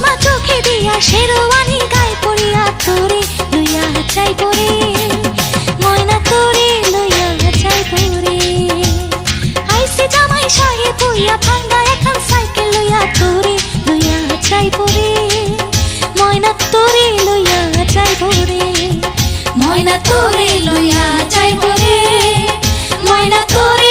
চশমা চোখে দিয়া শেরওয়ানি গায়ে পড়িয়া তোরে লইয়া যাইব রে ময়না তোরে লইয়া যাইব রে আইসে জামাই সাহেব হইয়া ভাঙ্গা এখন সাইকেল লইয়া তোরে লইয়া যাইব রে ময়না তোরে লইয়া যাইব রে ময়না তোরে লইয়া যাইব রে ময়না তোরে